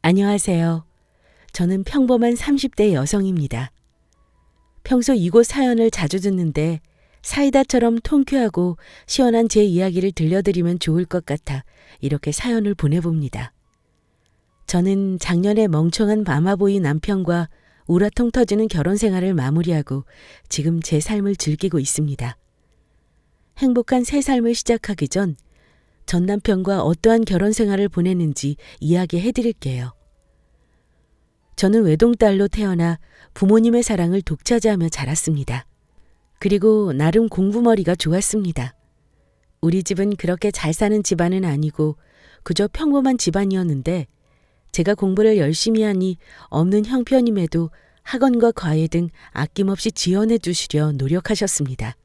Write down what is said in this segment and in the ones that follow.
안녕하세요. 저는 평범한 30대 여성입니다. 평소 이곳 사연을 자주 듣는데 사이다처럼 통쾌하고 시원한 제 이야기를 들려드리면 좋을 것 같아 이렇게 사연을 보내봅니다. 저는 작년에 멍청한 마마보이 남편과 우라통 터지는 결혼 생활을 마무리하고 지금 제 삶을 즐기고 있습니다. 행복한 새 삶을 시작하기 전 남편과 어떠한 결혼 생활을 보냈는지 이야기해 드릴게요. 저는 외동딸로 태어나 부모님의 사랑을 독차지하며 자랐습니다. 그리고 나름 공부머리가 좋았습니다. 우리 집은 그렇게 잘 사는 집안은 아니고 그저 평범한 집안이었는데 제가 공부를 열심히 하니 없는 형편임에도 학원과 과외 등 아낌없이 지원해 주시려 노력하셨습니다.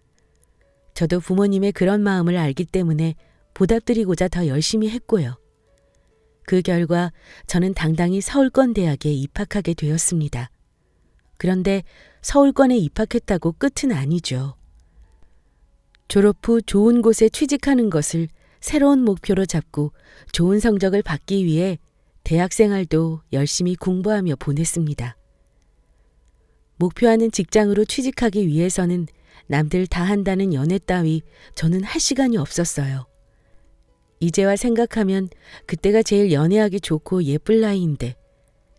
저도 부모님의 그런 마음을 알기 때문에 보답드리고자 더 열심히 했고요. 그 결과 저는 당당히 서울권 대학에 입학하게 되었습니다. 그런데 서울권에 입학했다고 끝은 아니죠. 졸업 후 좋은 곳에 취직하는 것을 새로운 목표로 잡고 좋은 성적을 받기 위해 대학 생활도 열심히 공부하며 보냈습니다. 목표하는 직장으로 취직하기 위해서는 남들 다 한다는 연애 따위 저는 할 시간이 없었어요. 이제와 생각하면 그때가 제일 연애하기 좋고 예쁠 나이인데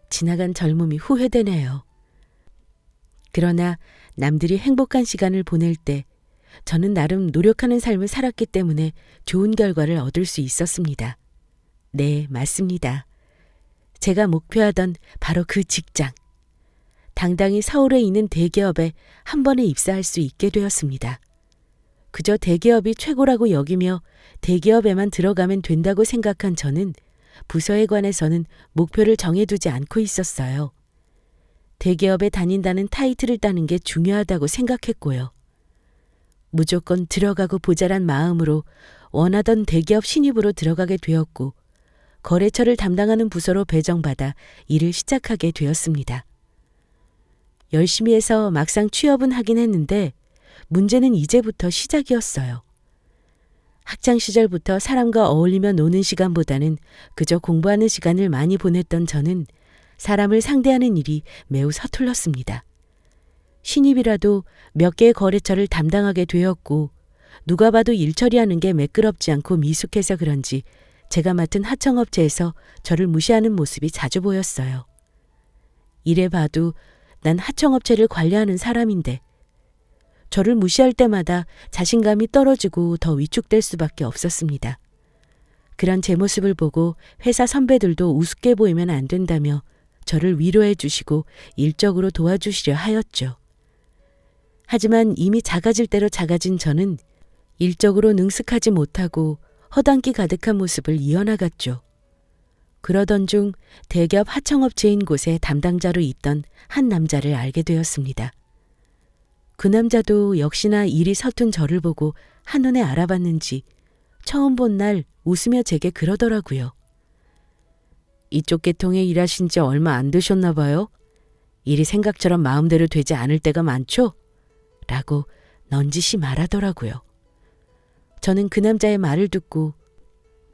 지나간 젊음이 후회되네요. 그러나 남들이 행복한 시간을 보낼 때 저는 나름 노력하는 삶을 살았기 때문에 좋은 결과를 얻을 수 있었습니다. 네, 맞습니다. 제가 목표하던 바로 그 직장. 당당히 서울에 있는 대기업에 한 번에 입사할 수 있게 되었습니다. 그저 대기업이 최고라고 여기며 대기업에만 들어가면 된다고 생각한 저는 부서에 관해서는 목표를 정해두지 않고 있었어요. 대기업에 다닌다는 타이틀을 따는 게 중요하다고 생각했고요. 무조건 들어가고 보자란 마음으로 원하던 대기업 신입으로 들어가게 되었고 거래처를 담당하는 부서로 배정받아 일을 시작하게 되었습니다. 열심히 해서 막상 취업은 하긴 했는데 문제는 이제부터 시작이었어요. 학창 시절부터 사람과 어울리며 노는 시간보다는 그저 공부하는 시간을 많이 보냈던 저는 사람을 상대하는 일이 매우 서툴렀습니다. 신입이라도 몇 개의 거래처를 담당하게 되었고 누가 봐도 일 처리하는 게 매끄럽지 않고 미숙해서 그런지 제가 맡은 하청업체에서 저를 무시하는 모습이 자주 보였어요. 이래 봐도 난 하청업체를 관리하는 사람인데 저를 무시할 때마다 자신감이 떨어지고 더 위축될 수밖에 없었습니다. 그런 제 모습을 보고 회사 선배들도 우습게 보이면 안 된다며 저를 위로해 주시고 일적으로 도와주시려 하였죠. 하지만 이미 작아질 대로 작아진 저는 일적으로 능숙하지 못하고 허당기 가득한 모습을 이어나갔죠. 그러던 중 대기업 하청업체인 곳에 담당자로 있던 한 남자를 알게 되었습니다. 그 남자도 역시나 일이 서툰 저를 보고 한눈에 알아봤는지 처음 본 날 웃으며 제게 그러더라고요. 이쪽 계통에 일하신 지 얼마 안 되셨나 봐요. 일이 생각처럼 마음대로 되지 않을 때가 많죠? 라고 넌지시 말하더라고요. 저는 그 남자의 말을 듣고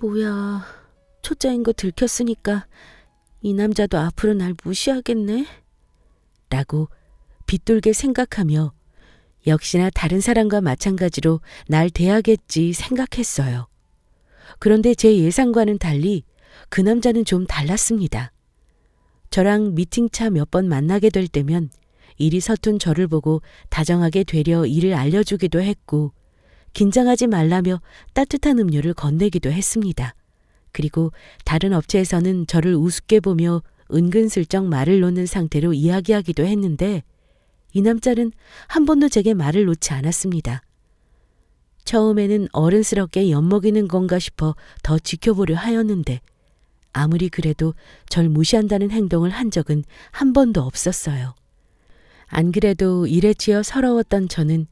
뭐야, 초짜인 거 들켰으니까 이 남자도 앞으로 날 무시하겠네? 라고 빗돌게 생각하며 역시나 다른 사람과 마찬가지로 날 대하겠지 생각했어요. 그런데 제 예상과는 달리 그 남자는 좀 달랐습니다. 저랑 미팅차 몇 번 만나게 될 때면 일이 서툰 저를 보고 다정하게 되려 일을 알려주기도 했고 긴장하지 말라며 따뜻한 음료를 건네기도 했습니다. 그리고 다른 업체에서는 저를 우습게 보며 은근슬쩍 말을 놓는 상태로 이야기하기도 했는데 이 남자는 한 번도 제게 말을 놓지 않았습니다. 처음에는 어른스럽게 엿먹이는 건가 싶어 더 지켜보려 하였는데 아무리 그래도 절 무시한다는 행동을 한 적은 한 번도 없었어요. 안 그래도 일에 치여 서러웠던 저는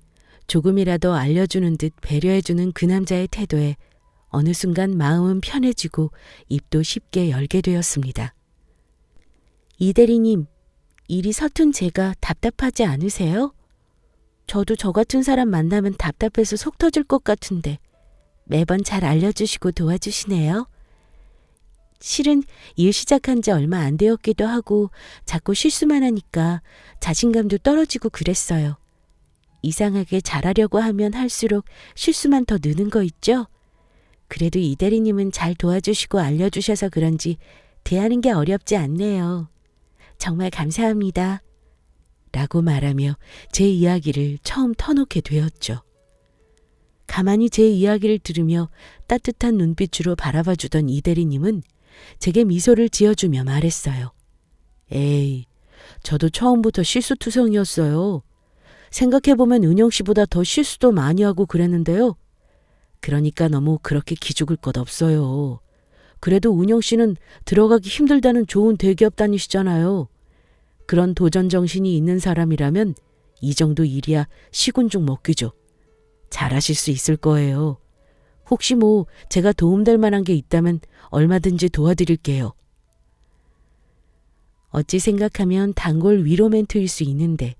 조금이라도 알려주는 듯 배려해주는 그 남자의 태도에 어느 순간 마음은 편해지고 입도 쉽게 열게 되었습니다. 이 대리님, 일이 서툰 제가 답답하지 않으세요? 저도 저 같은 사람 만나면 답답해서 속 터질 것 같은데 매번 잘 알려주시고 도와주시네요. 실은 일 시작한 지 얼마 안 되었기도 하고 자꾸 실수만 하니까 자신감도 떨어지고 그랬어요. 이상하게 잘하려고 하면 할수록 실수만 더 느는 거 있죠? 그래도 이 대리님은 잘 도와주시고 알려주셔서 그런지 대하는 게 어렵지 않네요. 정말 감사합니다. 라고 말하며 제 이야기를 처음 터놓게 되었죠. 가만히 제 이야기를 들으며 따뜻한 눈빛으로 바라봐 주던 이 대리님은 제게 미소를 지어주며 말했어요. 에이, 저도 처음부터 실수투성이었어요. 생각해보면 은영 씨보다 더 실수도 많이 하고 그랬는데요. 그러니까 너무 그렇게 기죽을 것 없어요. 그래도 은영 씨는 들어가기 힘들다는 좋은 대기업 다니시잖아요. 그런 도전 정신이 있는 사람이라면 이 정도 일이야 시군죽 먹기죠. 잘하실 수 있을 거예요. 혹시 제가 도움될 만한 게 있다면 얼마든지 도와드릴게요. 어찌 생각하면 단골 위로 멘트일 수 있는데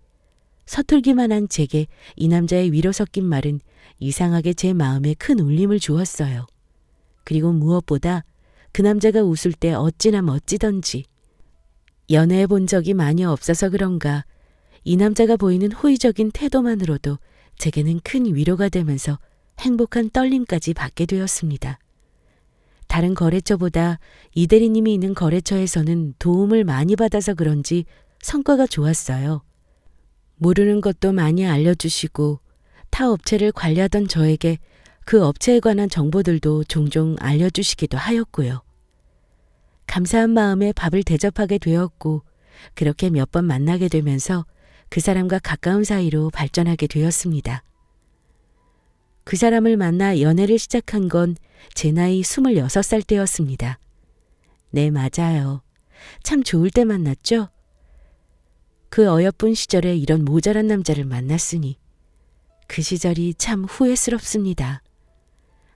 서툴기만 한 제게 이 남자의 위로 섞인 말은 이상하게 제 마음에 큰 울림을 주었어요. 그리고 무엇보다 그 남자가 웃을 때 어찌나 멋지던지 연애해 본 적이 많이 없어서 그런가 이 남자가 보이는 호의적인 태도만으로도 제게는 큰 위로가 되면서 행복한 떨림까지 받게 되었습니다. 다른 거래처보다 이 대리님이 있는 거래처에서는 도움을 많이 받아서 그런지 성과가 좋았어요. 모르는 것도 많이 알려주시고 타 업체를 관리하던 저에게 그 업체에 관한 정보들도 종종 알려주시기도 하였고요. 감사한 마음에 밥을 대접하게 되었고 그렇게 몇 번 만나게 되면서 그 사람과 가까운 사이로 발전하게 되었습니다. 그 사람을 만나 연애를 시작한 건 제 나이 26살 때였습니다. 네, 맞아요. 참 좋을 때 만났죠? 그 어여쁜 시절에 이런 모자란 남자를 만났으니 그 시절이 참 후회스럽습니다.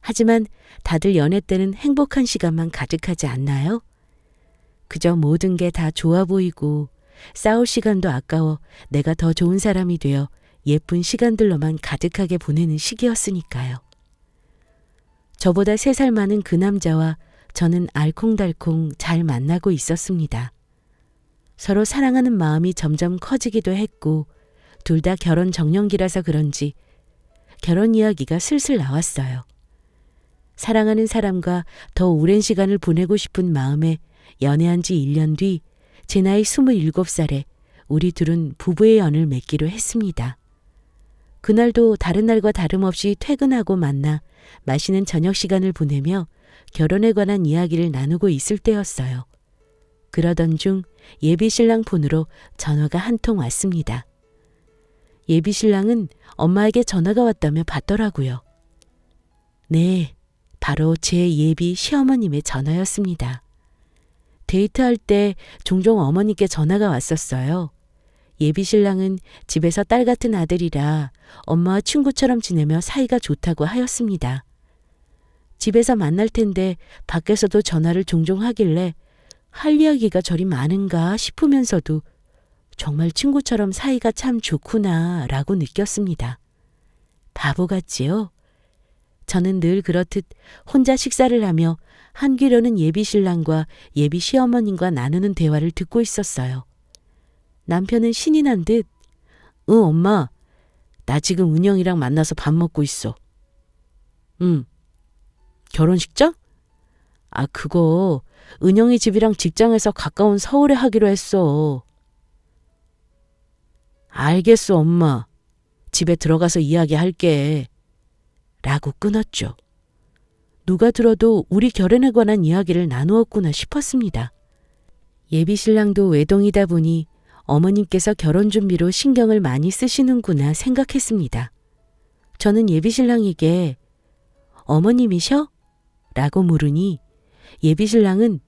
하지만 다들 연애 때는 행복한 시간만 가득하지 않나요? 그저 모든 게 다 좋아 보이고 싸울 시간도 아까워 내가 더 좋은 사람이 되어 예쁜 시간들로만 가득하게 보내는 시기였으니까요. 저보다 3살 많은 그 남자와 저는 알콩달콩 잘 만나고 있었습니다. 서로 사랑하는 마음이 점점 커지기도 했고 둘 다 결혼 정년기라서 그런지 결혼 이야기가 슬슬 나왔어요. 사랑하는 사람과 더 오랜 시간을 보내고 싶은 마음에 연애한 지 1년 뒤 제 나이 27살에 우리 둘은 부부의 연을 맺기로 했습니다. 그날도 다른 날과 다름없이 퇴근하고 만나 마시는 저녁 시간을 보내며 결혼에 관한 이야기를 나누고 있을 때였어요. 그러던 중 예비 신랑 폰으로 전화가 한 통 왔습니다. 예비 신랑은 엄마에게 전화가 왔다며 받더라고요. 네, 바로 제 예비 시어머님의 전화였습니다. 데이트할 때 종종 어머니께 전화가 왔었어요. 예비 신랑은 집에서 딸 같은 아들이라 엄마와 친구처럼 지내며 사이가 좋다고 하였습니다. 집에서 만날 텐데 밖에서도 전화를 종종 하길래 할 이야기가 저리 많은가 싶으면서도 정말 친구처럼 사이가 참 좋구나 라고 느꼈습니다. 바보 같지요? 저는 늘 그렇듯 혼자 식사를 하며 한 귀로는 예비 신랑과 예비 시어머님과 나누는 대화를 듣고 있었어요. 남편은 신이 난 듯 응, 엄마. 나 지금 은영이랑 만나서 밥 먹고 있어. 응. 결혼식장? 아, 그거 은영이 집이랑 직장에서 가까운 서울에 하기로 했어. 알겠어, 엄마. 집에 들어가서 이야기할게. 라고 끊었죠. 누가 들어도 우리 결혼에 관한 이야기를 나누었구나 싶었습니다. 예비 신랑도 외동이다 보니 어머님께서 결혼 준비로 신경을 많이 쓰시는구나 생각했습니다. 저는 예비 신랑에게 어머님이셔? 라고 물으니 예비 신랑은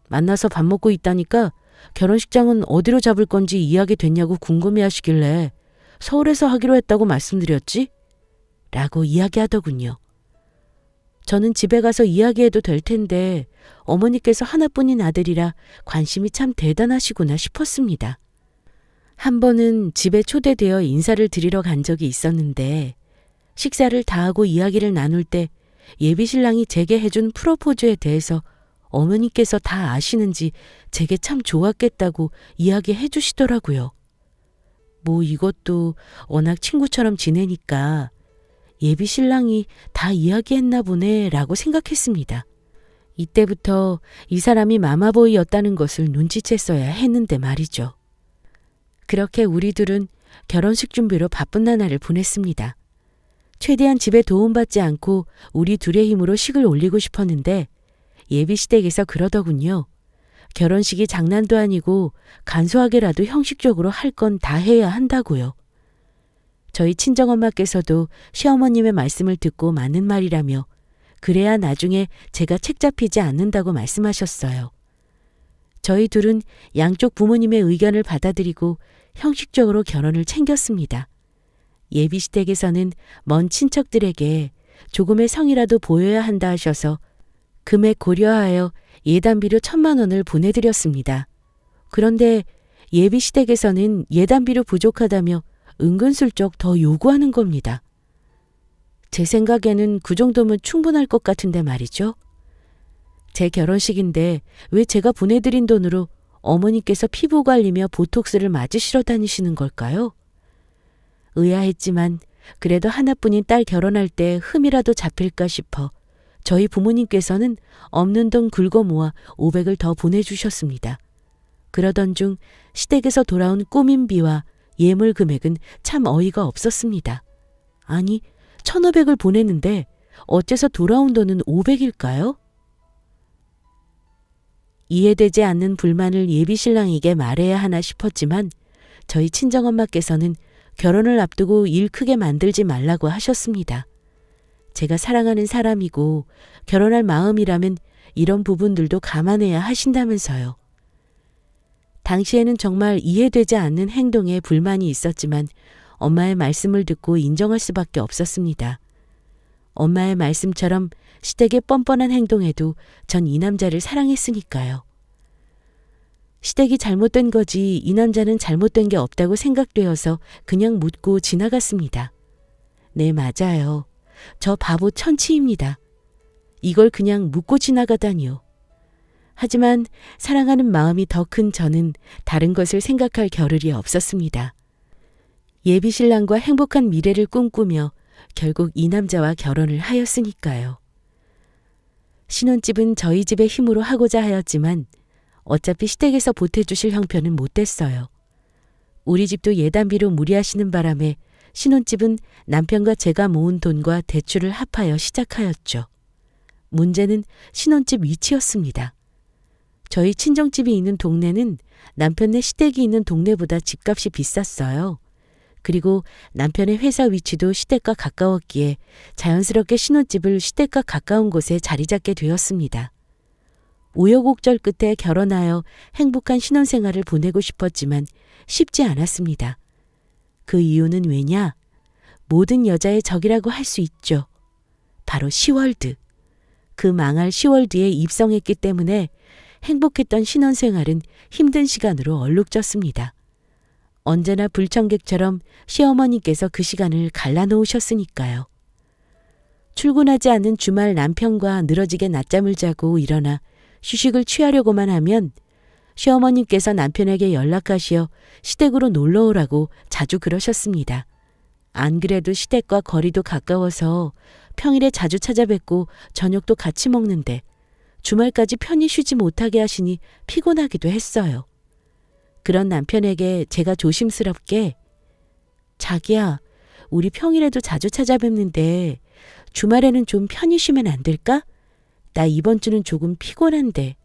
만나서 밥 먹고 있다니까 결혼식장은 어디로 잡을 건지 이야기 됐냐고 궁금해하시길래 서울에서 하기로 했다고 말씀드렸지? 라고 이야기하더군요. 저는 집에 가서 이야기해도 될 텐데 어머니께서 하나뿐인 아들이라 관심이 참 대단하시구나 싶었습니다. 한 번은 집에 초대되어 인사를 드리러 간 적이 있었는데 식사를 다 하고 이야기를 나눌 때 예비 신랑이 제게 해준 프로포즈에 대해서 어머니께서 다 아시는지 제게 참 좋았겠다고 이야기해 주시더라고요. 뭐 이것도 워낙 친구처럼 지내니까 예비 신랑이 다 이야기했나 보네라고 생각했습니다. 이때부터 이 사람이 마마보이였다는 것을 눈치챘어야 했는데 말이죠. 그렇게 우리 둘은 결혼식 준비로 바쁜 나날을 보냈습니다. 최대한 집에 도움받지 않고 우리 둘의 힘으로 식을 올리고 싶었는데 예비 시댁에서 그러더군요. 결혼식이 장난도 아니고 간소하게라도 형식적으로 할 건 다 해야 한다고요. 저희 친정엄마께서도 시어머님의 말씀을 듣고 맞는 말이라며 그래야 나중에 제가 책 잡히지 않는다고 말씀하셨어요. 저희 둘은 양쪽 부모님의 의견을 받아들이고 형식적으로 결혼을 챙겼습니다. 예비 시댁에서는 먼 친척들에게 조금의 성이라도 보여야 한다 하셔서 금액 고려하여 예단비로 1,000만 원을 보내드렸습니다. 그런데 예비 시댁에서는 예단비로 부족하다며 은근슬쩍 더 요구하는 겁니다. 제 생각에는 그 정도면 충분할 것 같은데 말이죠. 제 결혼식인데 왜 제가 보내드린 돈으로 어머니께서 피부 관리며 보톡스를 맞으시러 다니시는 걸까요? 의아했지만 그래도 하나뿐인 딸 결혼할 때 흠이라도 잡힐까 싶어 저희 부모님께서는 없는 돈 긁어 모아 500을 더 보내주셨습니다. 그러던 중 시댁에서 돌아온 꾸민비와 예물 금액은 참 어이가 없었습니다. 아니, 1,500을 보냈는데 어째서 돌아온 돈은 500일까요? 이해되지 않는 불만을 예비 신랑에게 말해야 하나 싶었지만 저희 친정엄마께서는 결혼을 앞두고 일 크게 만들지 말라고 하셨습니다. 제가 사랑하는 사람이고 결혼할 마음이라면 이런 부분들도 감안해야 하신다면서요. 당시에는 정말 이해되지 않는 행동에 불만이 있었지만 엄마의 말씀을 듣고 인정할 수밖에 없었습니다. 엄마의 말씀처럼 시댁의 뻔뻔한 행동에도 전 이 남자를 사랑했으니까요. 시댁이 잘못된 거지 이 남자는 잘못된 게 없다고 생각되어서 그냥 묻고 지나갔습니다. 네, 맞아요. 저 바보 천치입니다. 이걸 그냥 묻고 지나가다니요. 하지만 사랑하는 마음이 더 큰 저는 다른 것을 생각할 겨를이 없었습니다. 예비 신랑과 행복한 미래를 꿈꾸며 결국 이 남자와 결혼을 하였으니까요. 신혼집은 저희 집의 힘으로 하고자 하였지만 어차피 시댁에서 보태주실 형편은 못 됐어요. 우리 집도 예단비로 무리하시는 바람에 신혼집은 남편과 제가 모은 돈과 대출을 합하여 시작하였죠. 문제는 신혼집 위치였습니다. 저희 친정집이 있는 동네는 남편네 시댁이 있는 동네보다 집값이 비쌌어요. 그리고 남편의 회사 위치도 시댁과 가까웠기에 자연스럽게 신혼집을 시댁과 가까운 곳에 자리 잡게 되었습니다. 우여곡절 끝에 결혼하여 행복한 신혼생활을 보내고 싶었지만 쉽지 않았습니다. 그 이유는 왜냐? 모든 여자의 적이라고 할 수 있죠. 바로 시월드. 그 망할 시월드에 입성했기 때문에 행복했던 신혼생활은 힘든 시간으로 얼룩졌습니다. 언제나 불청객처럼 시어머니께서 그 시간을 갈라놓으셨으니까요. 출근하지 않는 주말 남편과 늘어지게 낮잠을 자고 일어나 휴식을 취하려고만 하면 시어머니께서 남편에게 연락하시어 시댁으로 놀러오라고 자주 그러셨습니다. 안 그래도 시댁과 거리도 가까워서 평일에 자주 찾아뵙고 저녁도 같이 먹는데 주말까지 편히 쉬지 못하게 하시니 피곤하기도 했어요. 그런 남편에게 제가 조심스럽게 자기야, 우리 평일에도 자주 찾아뵙는데 주말에는 좀 편히 쉬면 안 될까? 나 이번 주는 조금 피곤한데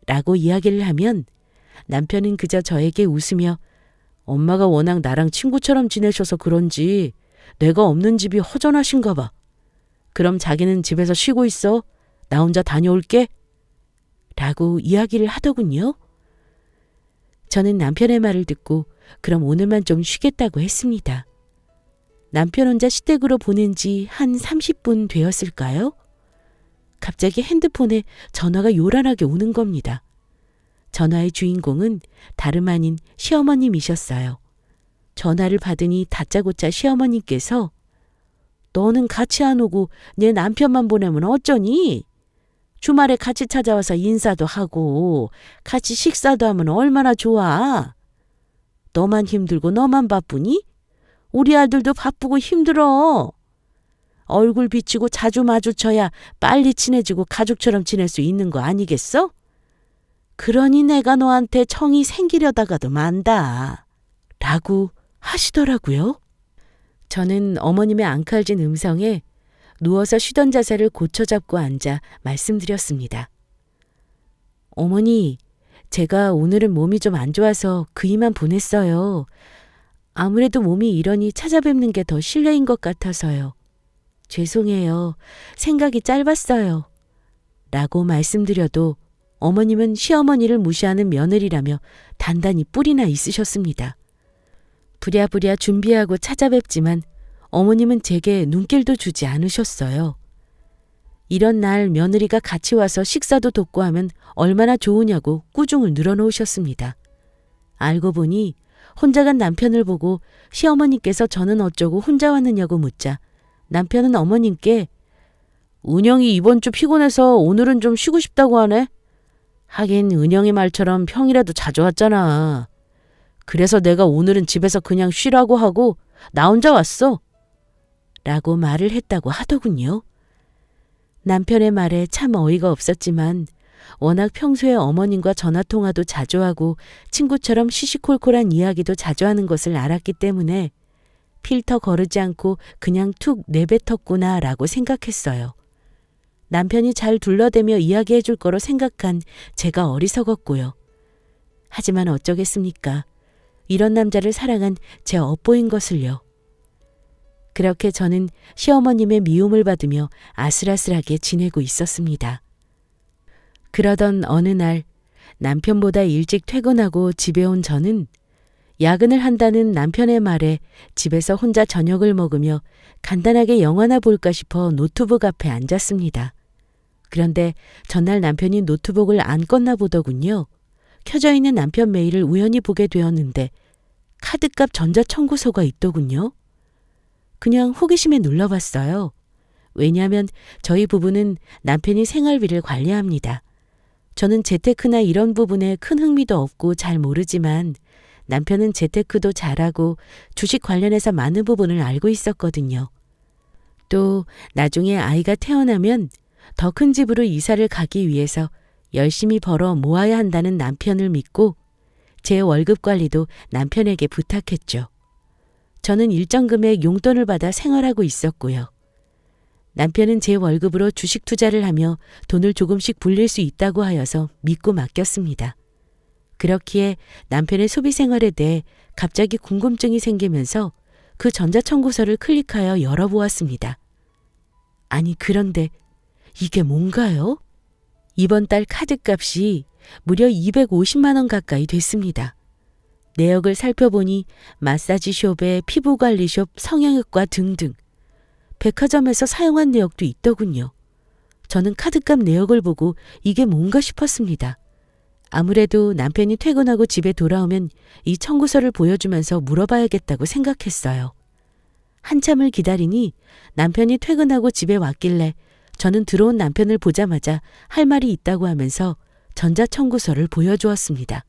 라고 이야기를 하면 남편은 그저 저에게 웃으며 엄마가 워낙 나랑 친구처럼 지내셔서 그런지 내가 없는 집이 허전하신가 봐. 그럼 자기는 집에서 쉬고 있어. 나 혼자 다녀올게. 라고 이야기를 하더군요. 저는 남편의 말을 듣고 그럼 오늘만 좀 쉬겠다고 했습니다. 남편 혼자 시댁으로 보낸 지 한 30분 되었을까요? 갑자기 핸드폰에 전화가 요란하게 오는 겁니다. 전화의 주인공은 다름 아닌 시어머님이셨어요. 전화를 받으니 다짜고짜 시어머님께서 너는 같이 안 오고 내 남편만 보내면 어쩌니? 주말에 같이 찾아와서 인사도 하고 같이 식사도 하면 얼마나 좋아. 너만 힘들고 너만 바쁘니? 우리 아들도 바쁘고 힘들어. 얼굴 비치고 자주 마주쳐야 빨리 친해지고 가족처럼 지낼 수 있는 거 아니겠어? 그러니 내가 너한테 정이 생기려다가도 만다. 라고 하시더라고요. 저는 어머님의 앙칼진 음성에 누워서 쉬던 자세를 고쳐잡고 앉아 말씀드렸습니다. 어머니, 제가 오늘은 몸이 좀 안 좋아서 그 이만 보냈어요. 아무래도 몸이 이러니 찾아뵙는 게 더 실례인 것 같아서요. 죄송해요. 생각이 짧았어요. 라고 말씀드려도 어머님은 시어머니를 무시하는 며느리라며 단단히 뿔이나 있으셨습니다. 부랴부랴 준비하고 찾아뵙지만 어머님은 제게 눈길도 주지 않으셨어요. 이런 날 며느리가 같이 와서 식사도 돕고 하면 얼마나 좋으냐고 꾸중을 늘어놓으셨습니다. 알고 보니 혼자 간 남편을 보고 시어머니께서 저는 어쩌고 혼자 왔느냐고 묻자 남편은 어머님께 은영이 이번 주 피곤해서 오늘은 좀 쉬고 싶다고 하네. 하긴 은영이 말처럼 평일에도 자주 왔잖아. 그래서 내가 오늘은 집에서 그냥 쉬라고 하고 나 혼자 왔어. 라고 말을 했다고 하더군요. 남편의 말에 참 어이가 없었지만 워낙 평소에 어머님과 전화통화도 자주 하고 친구처럼 시시콜콜한 이야기도 자주 하는 것을 알았기 때문에 필터 거르지 않고 그냥 툭 내뱉었구나 라고 생각했어요. 남편이 잘 둘러대며 이야기해 줄 거로 생각한 제가 어리석었고요. 하지만 어쩌겠습니까? 이런 남자를 사랑한 제 업보인 것을요. 그렇게 저는 시어머님의 미움을 받으며 아슬아슬하게 지내고 있었습니다. 그러던 어느 날 남편보다 일찍 퇴근하고 집에 온 저는 야근을 한다는 남편의 말에 집에서 혼자 저녁을 먹으며 간단하게 영화나 볼까 싶어 노트북 앞에 앉았습니다. 그런데 전날 남편이 노트북을 안 껐나 보더군요. 켜져 있는 남편 메일을 우연히 보게 되었는데 카드값 전자청구서가 있더군요. 그냥 호기심에 눌러봤어요. 왜냐하면 저희 부부는 남편이 생활비를 관리합니다. 저는 재테크나 이런 부분에 큰 흥미도 없고 잘 모르지만 남편은 재테크도 잘하고 주식 관련해서 많은 부분을 알고 있었거든요. 또 나중에 아이가 태어나면 더 큰 집으로 이사를 가기 위해서 열심히 벌어 모아야 한다는 남편을 믿고 제 월급 관리도 남편에게 부탁했죠. 저는 일정 금액 용돈을 받아 생활하고 있었고요. 남편은 제 월급으로 주식 투자를 하며 돈을 조금씩 불릴 수 있다고 하여서 믿고 맡겼습니다. 그렇기에 남편의 소비 생활에 대해 갑자기 궁금증이 생기면서 그 전자청구서를 클릭하여 열어보았습니다. 아니 그런데 이게 뭔가요? 이번 달 카드값이 무려 250만 원 가까이 됐습니다. 내역을 살펴보니 마사지숍에 피부관리숍, 성형외과 등등 백화점에서 사용한 내역도 있더군요. 저는 카드값 내역을 보고 이게 뭔가 싶었습니다. 아무래도 남편이 퇴근하고 집에 돌아오면 이 청구서를 보여주면서 물어봐야겠다고 생각했어요. 한참을 기다리니 남편이 퇴근하고 집에 왔길래 저는 들어온 남편을 보자마자 할 말이 있다고 하면서 전자청구서를 보여주었습니다.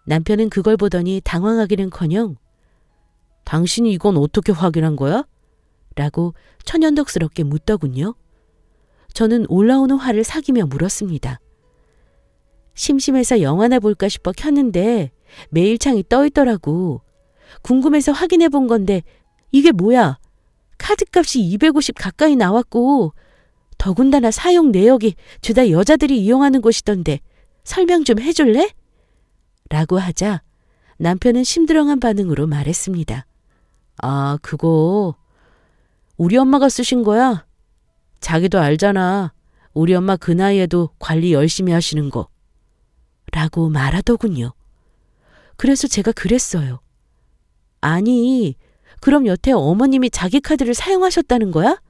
남편은 그걸 보더니 당황하기는커녕 당신이 이건 어떻게 확인한 거야? 라고 천연덕스럽게 묻더군요. 저는 올라오는 화를 사귀며 물었습니다. 심심해서 영화나 볼까 싶어 켰는데 메일창이 떠있더라고. 궁금해서 확인해 본 건데 이게 뭐야? 카드값이 250 가까이 나왔고 더군다나 사용 내역이 죄다 여자들이 이용하는 곳이던데 설명 좀 해줄래? 라고 하자 남편은 심드렁한 반응으로 말했습니다. 아, 그거 우리 엄마가 쓰신 거야? 자기도 알잖아. 우리 엄마 그 나이에도 관리 열심히 하시는 거. 라고 말하더군요. 그래서 제가 그랬어요. 아니, 그럼 여태 어머님이 자기 카드를 사용하셨다는 거야?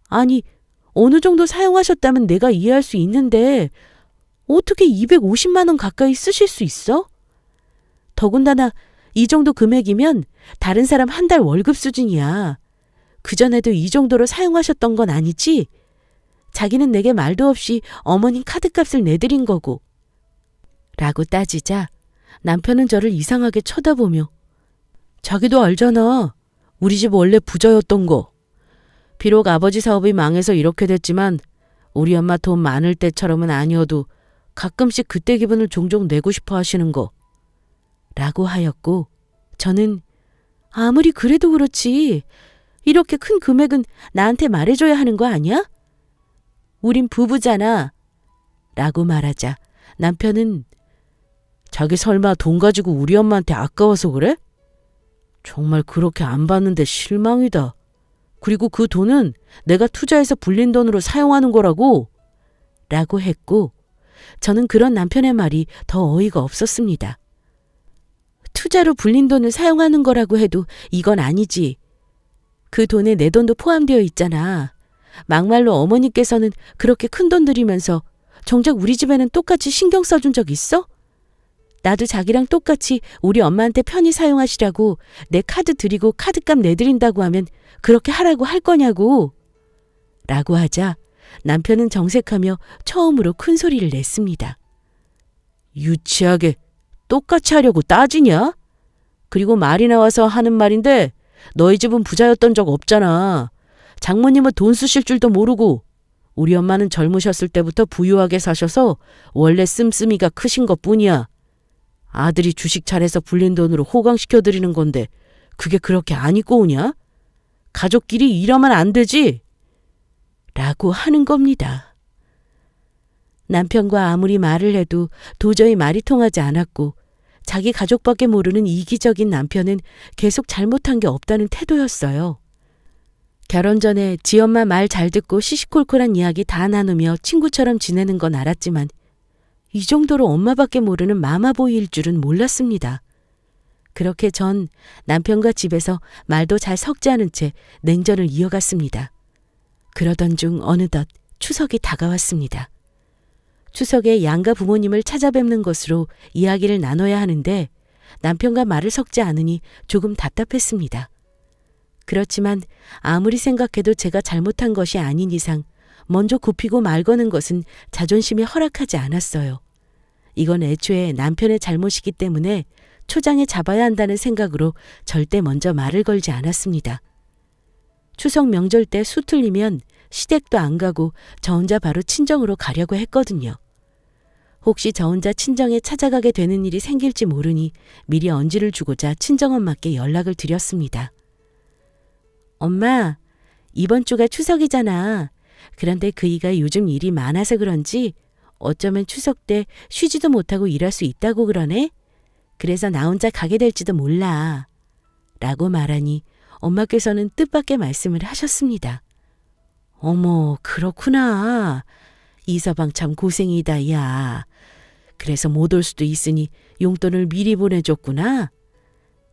아니, 어느 정도 사용하셨다면 내가 이해할 수 있는데 어떻게 250만 원 가까이 쓰실 수 있어? 더군다나 이 정도 금액이면 다른 사람 한 달 월급 수준이야. 그전에도 이 정도로 사용하셨던 건 아니지? 자기는 내게 말도 없이 어머님 카드값을 내드린 거고. 라고 따지자 남편은 저를 이상하게 쳐다보며 자기도 알잖아. 우리 집 원래 부자였던 거. 비록 아버지 사업이 망해서 이렇게 됐지만 우리 엄마 돈 많을 때처럼은 아니어도 가끔씩 그때 기분을 종종 내고 싶어 하시는 거. 라고 하였고 저는 아무리 그래도 그렇지. 이렇게 큰 금액은 나한테 말해줘야 하는 거 아니야? 우린 부부잖아. 라고 말하자 남편은 자기 설마 돈 가지고 우리 엄마한테 아까워서 그래? 정말 그렇게 안 받는데 실망이다. 그리고 그 돈은 내가 투자해서 불린 돈으로 사용하는 거라고. 라고 했고 저는 그런 남편의 말이 더 어이가 없었습니다. 투자로 불린 돈을 사용하는 거라고 해도 이건 아니지. 그 돈에 내 돈도 포함되어 있잖아. 막말로 어머니께서는 그렇게 큰 돈 들이면서 정작 우리 집에는 똑같이 신경 써준 적 있어? 나도 자기랑 똑같이 우리 엄마한테 편히 사용하시라고 내 카드 드리고 카드값 내드린다고 하면 그렇게 하라고 할 거냐고. 라고 하자 남편은 정색하며 처음으로 큰 소리를 냈습니다. 유치하게 똑같이 하려고 따지냐? 그리고 말이 나와서 하는 말인데 너희 집은 부자였던 적 없잖아. 장모님은 돈 쓰실 줄도 모르고 우리 엄마는 젊으셨을 때부터 부유하게 사셔서 원래 씀씀이가 크신 것뿐이야. 아들이 주식 잘해서 불린 돈으로 호강시켜드리는 건데 그게 그렇게 안 입고 오냐? 가족끼리 이러면 안 되지? 라고 하는 겁니다. 남편과 아무리 말을 해도 도저히 말이 통하지 않았고 자기 가족밖에 모르는 이기적인 남편은 계속 잘못한 게 없다는 태도였어요. 결혼 전에 지 엄마 말 잘 듣고 시시콜콜한 이야기 다 나누며 친구처럼 지내는 건 알았지만 이 정도로 엄마밖에 모르는 마마보이일 줄은 몰랐습니다. 그렇게 전 남편과 집에서 말도 잘 섞지 않은 채 냉전을 이어갔습니다. 그러던 중 어느덧 추석이 다가왔습니다. 추석에 양가 부모님을 찾아뵙는 것으로 이야기를 나눠야 하는데 남편과 말을 섞지 않으니 조금 답답했습니다. 그렇지만 아무리 생각해도 제가 잘못한 것이 아닌 이상 먼저 굽히고 말 거는 것은 자존심이 허락하지 않았어요. 이건 애초에 남편의 잘못이기 때문에 초장에 잡아야 한다는 생각으로 절대 먼저 말을 걸지 않았습니다. 추석 명절 때 수틀리면 시댁도 안 가고 저 혼자 바로 친정으로 가려고 했거든요. 혹시 저 혼자 친정에 찾아가게 되는 일이 생길지 모르니 미리 언지를 주고자 친정엄마께 연락을 드렸습니다. 엄마, 이번 주가 추석이잖아. 그런데 그이가 요즘 일이 많아서 그런지 어쩌면 추석 때 쉬지도 못하고 일할 수 있다고 그러네. 그래서 나 혼자 가게 될지도 몰라. 라고 말하니 엄마께서는 뜻밖의 말씀을 하셨습니다. 어머, 그렇구나. 이서방 참 고생이다, 야. 그래서 못 올 수도 있으니 용돈을 미리 보내줬구나.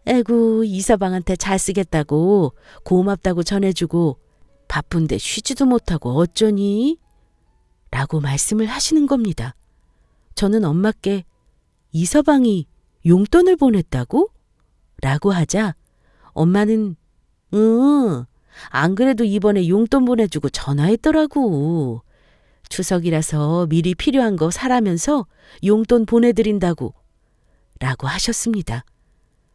에구, 이서방한테 잘 쓰겠다고 고맙다고 전해주고 바쁜데 쉬지도 못하고 어쩌니? 라고 말씀을 하시는 겁니다. 저는 엄마께 이서방이 용돈을 보냈다고? 라고 하자 엄마는 안 그래도 이번에 용돈 보내주고 전화했더라고. 추석이라서 미리 필요한 거 사라면서 용돈 보내드린다고 라고 하셨습니다.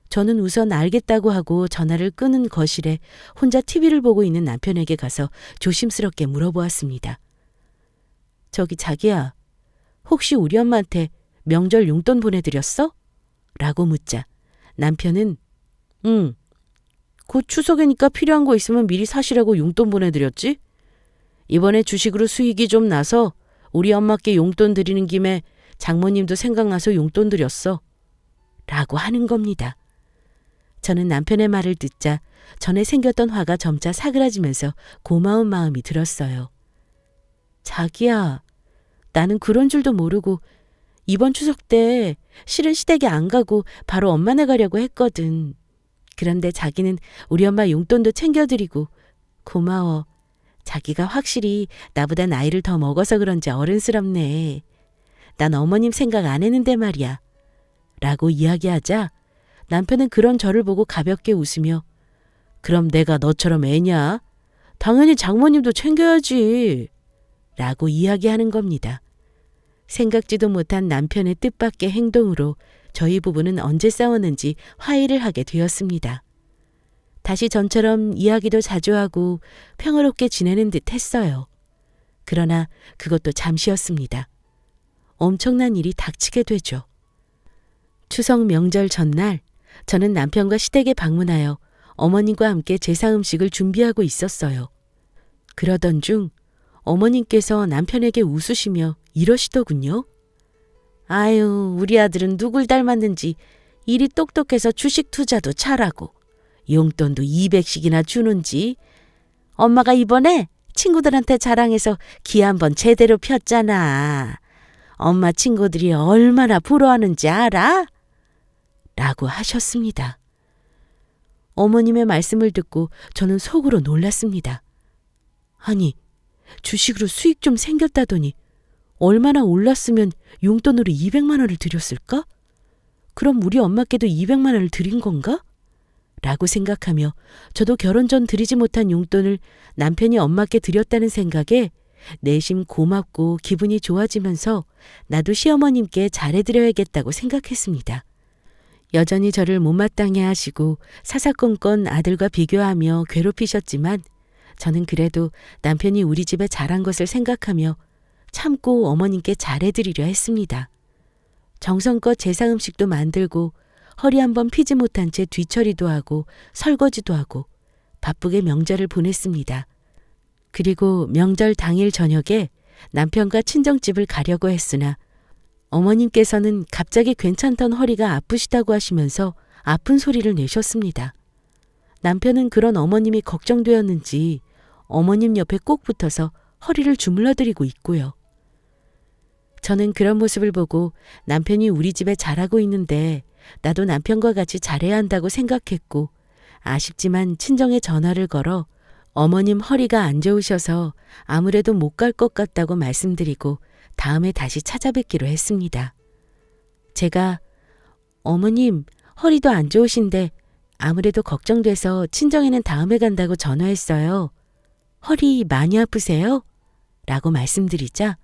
저는 우선 알겠다고 하고 전화를 끄는 거실에 혼자 TV를 보고 있는 남편에게 가서 조심스럽게 물어보았습니다. 저기 자기야, 혹시 우리 엄마한테 명절 용돈 보내드렸어? 라고 묻자 남편은 응, 곧 추석이니까 필요한 거 있으면 미리 사시라고 용돈 보내드렸지? 이번에 주식으로 수익이 좀 나서 우리 엄마께 용돈 드리는 김에 장모님도 생각나서 용돈 드렸어. 라고 하는 겁니다. 저는 남편의 말을 듣자 전에 생겼던 화가 점차 사그라지면서 고마운 마음이 들었어요. 자기야, 나는 그런 줄도 모르고 이번 추석 때 실은 시댁에 안 가고 바로 엄마네 가려고 했거든. 그런데 자기는 우리 엄마 용돈도 챙겨드리고 고마워. 자기가 확실히 나보다 나이를 더 먹어서 그런지 어른스럽네. 난 어머님 생각 안 했는데 말이야. 라고 이야기하자 남편은 그런 저를 보고 가볍게 웃으며 그럼 내가 너처럼 애냐? 당연히 장모님도 챙겨야지. 라고 이야기하는 겁니다. 생각지도 못한 남편의 뜻밖의 행동으로 저희 부부는 언제 싸웠는지 화해를 하게 되었습니다. 다시 전처럼 이야기도 자주 하고 평화롭게 지내는 듯 했어요. 그러나 그것도 잠시였습니다. 엄청난 일이 닥치게 되죠. 추석 명절 전날 저는 남편과 시댁에 방문하여 어머님과 함께 제사 음식을 준비하고 있었어요. 그러던 중 어머님께서 남편에게 웃으시며 이러시더군요. 아유, 우리 아들은 누굴 닮았는지 일이 똑똑해서 주식 투자도 잘하고 용돈도 200씩이나 주는지. 엄마가 이번에 친구들한테 자랑해서 기 한번 제대로 폈잖아. 엄마 친구들이 얼마나 부러워하는지 알아? 라고 하셨습니다. 어머님의 말씀을 듣고 저는 속으로 놀랐습니다. 아니, 주식으로 수익 좀 생겼다더니 얼마나 올랐으면 용돈으로 200만 원을 드렸을까? 그럼 우리 엄마께도 200만 원을 드린 건가? 라고 생각하며 저도 결혼 전 드리지 못한 용돈을 남편이 엄마께 드렸다는 생각에 내심 고맙고 기분이 좋아지면서 나도 시어머님께 잘해드려야겠다고 생각했습니다. 여전히 저를 못마땅해 하시고 사사건건 아들과 비교하며 괴롭히셨지만 저는 그래도 남편이 우리 집에 잘한 것을 생각하며 참고 어머님께 잘해드리려 했습니다. 정성껏 제사 음식도 만들고 허리 한번 피지 못한 채 뒤처리도 하고 설거지도 하고 바쁘게 명절을 보냈습니다. 그리고 명절 당일 저녁에 남편과 친정집을 가려고 했으나 어머님께서는 갑자기 괜찮던 허리가 아프시다고 하시면서 아픈 소리를 내셨습니다. 남편은 그런 어머님이 걱정되었는지 어머님 옆에 꼭 붙어서 허리를 주물러드리고 있고요. 저는 그런 모습을 보고 남편이 우리 집에 잘하고 있는데 나도 남편과 같이 잘해야 한다고 생각했고 아쉽지만 친정에 전화를 걸어 어머님 허리가 안 좋으셔서 아무래도 못 갈 것 같다고 말씀드리고 다음에 다시 찾아뵙기로 했습니다. 제가 어머님 허리도 안 좋으신데 아무래도 걱정돼서 친정에는 다음에 간다고 전화했어요. 허리 많이 아프세요? 라고 말씀드리자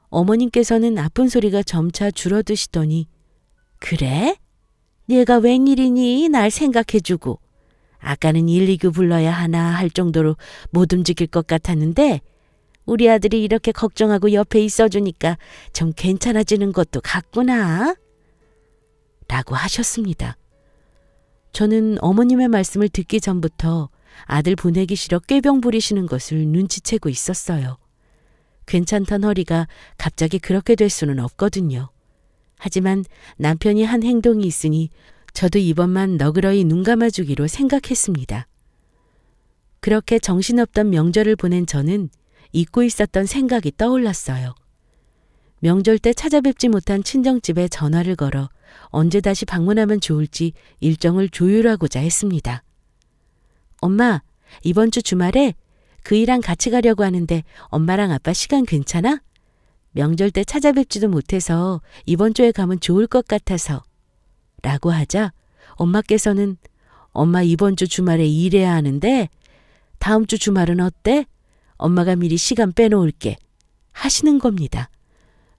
어머님께서는 아픈 소리가 점차 줄어드시더니 그래? 네가 웬일이니 날 생각해주고 아까는 119 불러야 하나 할 정도로 못 움직일 것 같았는데 우리 아들이 이렇게 걱정하고 옆에 있어주니까 좀 괜찮아지는 것도 같구나. 라고 하셨습니다. 저는 어머님의 말씀을 듣기 전부터 아들 보내기 싫어 꾀병 부리시는 것을 눈치채고 있었어요. 괜찮던 허리가 갑자기 그렇게 될 수는 없거든요. 하지만 남편이 한 행동이 있으니 저도 이번만 너그러이 눈 감아주기로 생각했습니다. 그렇게 정신없던 명절을 보낸 저는 잊고 있었던 생각이 떠올랐어요. 명절 때 찾아뵙지 못한 친정집에 전화를 걸어 언제 다시 방문하면 좋을지 일정을 조율하고자 했습니다. 엄마, 이번 주 주말에 그이랑 같이 가려고 하는데 엄마랑 아빠 시간 괜찮아? 명절 때 찾아뵙지도 못해서 이번 주에 가면 좋을 것 같아서. 라고 하자 엄마께서는 엄마 이번 주 주말에 일해야 하는데 다음 주 주말은 어때? 엄마가 미리 시간 빼놓을게. 하시는 겁니다.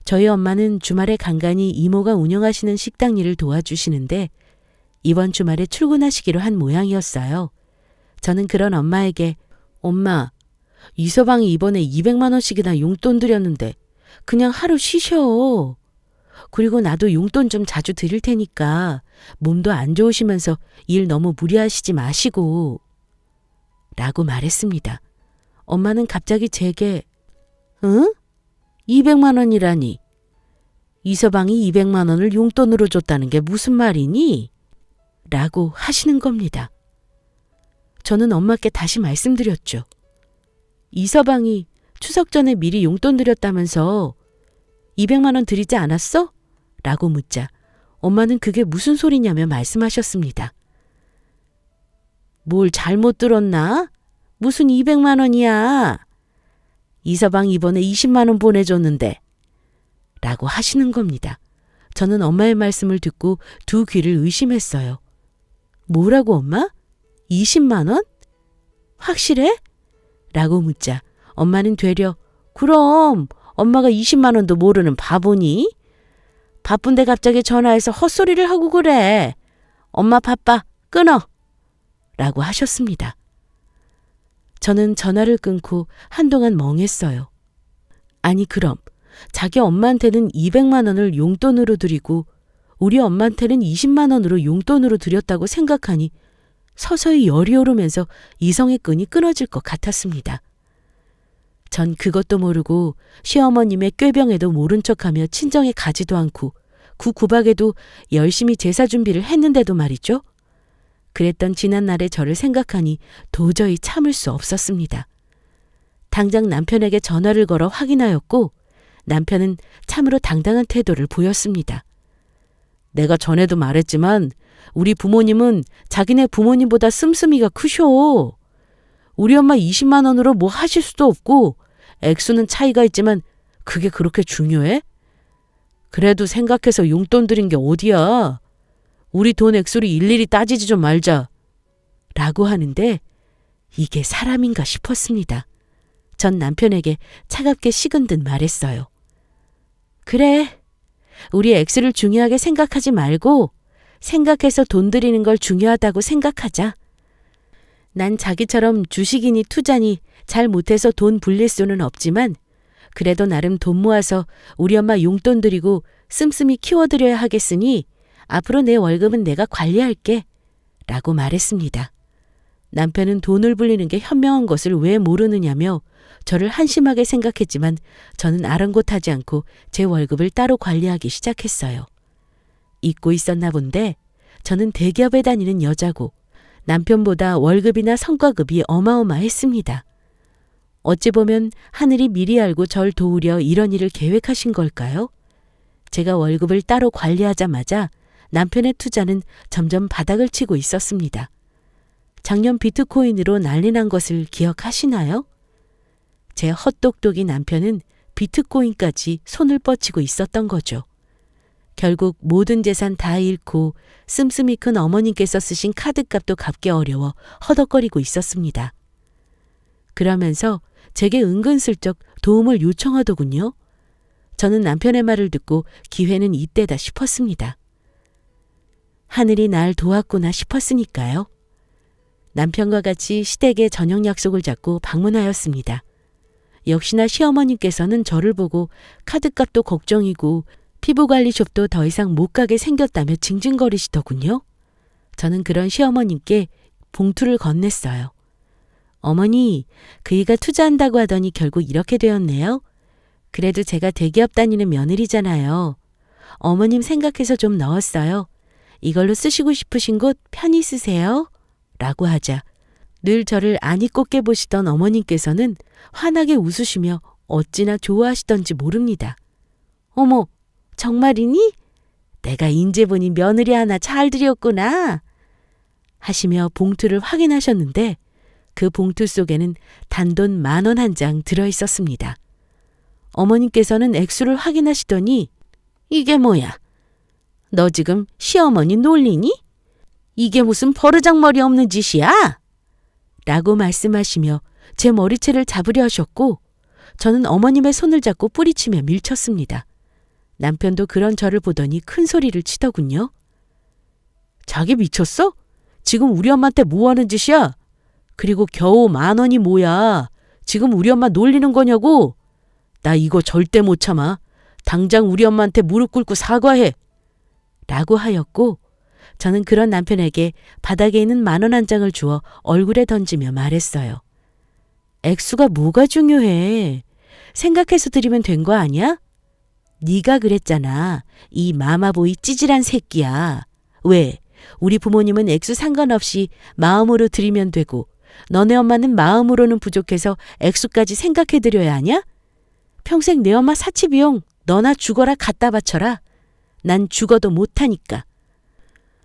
저희 엄마는 주말에 간간히 이모가 운영하시는 식당 일을 도와주시는데 이번 주말에 출근하시기로 한 모양이었어요. 저는 그런 엄마에게 엄마, 이서방이 이번에 200만 원씩이나 용돈 드렸는데 그냥 하루 쉬셔. 그리고 나도 용돈 좀 자주 드릴 테니까 몸도 안 좋으시면서 일 너무 무리하시지 마시고. 라고 말했습니다. 엄마는 갑자기 제게 응? 200만 원이라니. 이서방이 200만 원을 용돈으로 줬다는 게 무슨 말이니? 라고 하시는 겁니다. 저는 엄마께 다시 말씀드렸죠. 이서방이 추석 전에 미리 용돈 드렸다면서 200만 원 드리지 않았어? 라고 묻자 엄마는 그게 무슨 소리냐며 말씀하셨습니다. 뭘 잘못 들었나? 무슨 200만 원이야? 이서방 이번에 20만 원 보내줬는데. 라고 하시는 겁니다. 저는 엄마의 말씀을 듣고 두 귀를 의심했어요. 뭐라고 엄마? 20만 원? 확실해? 라고 묻자 엄마는 되려 그럼 엄마가 20만 원도 모르는 바보니? 바쁜데 갑자기 전화해서 헛소리를 하고 그래. 엄마 바빠. 끊어. 라고 하셨습니다. 저는 전화를 끊고 한동안 멍했어요. 아니 그럼 자기 엄마한테는 200만 원을 용돈으로 드리고 우리 엄마한테는 20만 원으로 용돈으로 드렸다고 생각하니 서서히 열이 오르면서 이성의 끈이 끊어질 것 같았습니다. 전 그것도 모르고 시어머님의 꾀병에도 모른 척하며 친정에 가지도 않고 구박에도 열심히 제사 준비를 했는데도 말이죠. 그랬던 지난날의 저를 생각하니 도저히 참을 수 없었습니다. 당장 남편에게 전화를 걸어 확인하였고 남편은 참으로 당당한 태도를 보였습니다. 내가 전에도 말했지만 우리 부모님은 자기네 부모님보다 씀씀이가 크셔. 우리 엄마 20만 원으로 뭐 하실 수도 없고 액수는 차이가 있지만 그게 그렇게 중요해? 그래도 생각해서 용돈 드린 게 어디야. 우리 돈 액수를 일일이 따지지 좀 말자. 라고 하는데 이게 사람인가 싶었습니다. 전 남편에게 차갑게 식은 듯 말했어요. 그래. 우리 액수를 중요하게 생각하지 말고 생각해서 돈 들이는 걸 중요하다고 생각하자. 난 자기처럼 주식이니 투자니 잘 못해서 돈 불릴 수는 없지만 그래도 나름 돈 모아서 우리 엄마 용돈 드리고 씀씀이 키워드려야 하겠으니 앞으로 내 월급은 내가 관리할게. 라고 말했습니다. 남편은 돈을 불리는 게 현명한 것을 왜 모르느냐며 저를 한심하게 생각했지만 저는 아랑곳하지 않고 제 월급을 따로 관리하기 시작했어요. 잊고 있었나 본데 저는 대기업에 다니는 여자고 남편보다 월급이나 성과급이 어마어마했습니다. 어찌 보면 하늘이 미리 알고 절 도우려 이런 일을 계획하신 걸까요? 제가 월급을 따로 관리하자마자 남편의 투자는 점점 바닥을 치고 있었습니다. 작년 비트코인으로 난리 난 것을 기억하시나요? 제 헛똑똑이 남편은 비트코인까지 손을 뻗치고 있었던 거죠. 결국 모든 재산 다 잃고 씀씀이 큰 어머님께서 쓰신 카드값도 갚기 어려워 허덕거리고 있었습니다. 그러면서 제게 은근슬쩍 도움을 요청하더군요. 저는 남편의 말을 듣고 기회는 이때다 싶었습니다. 하늘이 날 도왔구나 싶었으니까요. 남편과 같이 시댁에 저녁 약속을 잡고 방문하였습니다. 역시나 시어머님께서는 저를 보고 카드값도 걱정이고 피부관리숍도 더 이상 못 가게 생겼다며 징징거리시더군요. 저는 그런 시어머님께 봉투를 건넸어요. 어머니, 그이가 투자한다고 하더니 결국 이렇게 되었네요. 그래도 제가 대기업 다니는 며느리잖아요. 어머님 생각해서 좀 넣었어요. 이걸로 쓰시고 싶으신 곳 편히 쓰세요. 라고 하자 늘 저를 아니 꼽게 보시던 어머님께서는 환하게 웃으시며 어찌나 좋아하시던지 모릅니다. 어머, 정말이니? 내가 인제 보니 며느리 하나 잘 들였구나. 하시며 봉투를 확인하셨는데 그 봉투 속에는 단돈 10,000원 한 장 들어있었습니다. 어머님께서는 액수를 확인하시더니 이게 뭐야? 너 지금 시어머니 놀리니? 이게 무슨 버르장머리 없는 짓이야? 라고 말씀하시며 제 머리채를 잡으려 하셨고 저는 어머님의 손을 잡고 뿌리치며 밀쳤습니다. 남편도 그런 저를 보더니 큰 소리를 치더군요. 자기 미쳤어? 지금 우리 엄마한테 뭐 하는 짓이야? 그리고 겨우 10,000원이 뭐야? 지금 우리 엄마 놀리는 거냐고? 나 이거 절대 못 참아. 당장 우리 엄마한테 무릎 꿇고 사과해. 라고 하였고 저는 그런 남편에게 바닥에 있는 10,000원 한 장을 주어 얼굴에 던지며 말했어요. 액수가 뭐가 중요해. 생각해서 드리면 된 거 아니야? 네가 그랬잖아. 이 마마보이 찌질한 새끼야. 왜? 우리 부모님은 액수 상관없이 마음으로 드리면 되고 너네 엄마는 마음으로는 부족해서 액수까지 생각해드려야 하냐? 평생 내 엄마 사치비용 너나 죽어라 갖다 바쳐라. 난 죽어도 못하니까.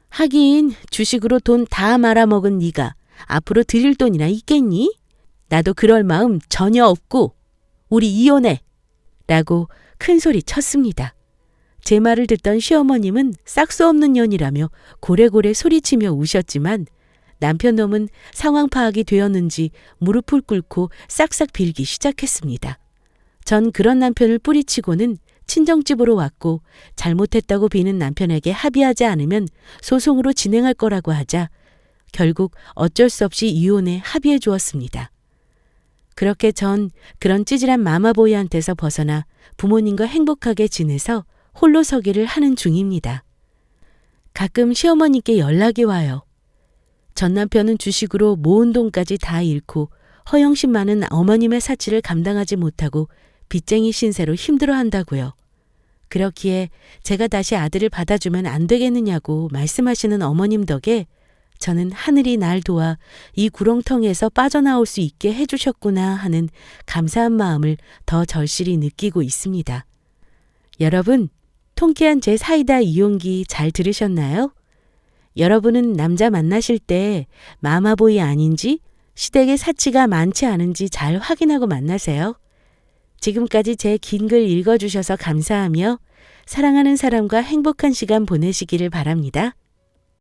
하긴 주식으로 돈 다 말아먹은 네가 앞으로 드릴 돈이나 있겠니? 나도 그럴 마음 전혀 없고 우리 이혼해. 라고 큰 소리 쳤습니다. 제 말을 듣던 시어머님은 싹수 없는 년이라며 고래고래 소리치며 우셨지만 남편 놈은 상황 파악이 되었는지 무릎을 꿇고 싹싹 빌기 시작했습니다. 전 그런 남편을 뿌리치고는 친정집으로 왔고 잘못했다고 비는 남편에게 합의하지 않으면 소송으로 진행할 거라고 하자 결국 어쩔 수 없이 이혼에 합의해 주었습니다. 그렇게 전 그런 찌질한 마마보이한테서 벗어나 부모님과 행복하게 지내서 홀로 서기를 하는 중입니다. 가끔 시어머니께 연락이 와요. 전 남편은 주식으로 모은 돈까지 다 잃고 허영심 많은 어머님의 사치를 감당하지 못하고 빚쟁이 신세로 힘들어한다고요. 그렇기에 제가 다시 아들을 받아주면 안 되겠느냐고 말씀하시는 어머님 덕에 저는 하늘이 날 도와 이 구렁텅이에서 빠져나올 수 있게 해주셨구나 하는 감사한 마음을 더 절실히 느끼고 있습니다. 여러분, 통쾌한 제 사이다 이용기 잘 들으셨나요? 여러분은 남자 만나실 때 마마보이 아닌지 시댁에 사치가 많지 않은지 잘 확인하고 만나세요. 지금까지 제 긴 글 읽어주셔서 감사하며 사랑하는 사람과 행복한 시간 보내시기를 바랍니다.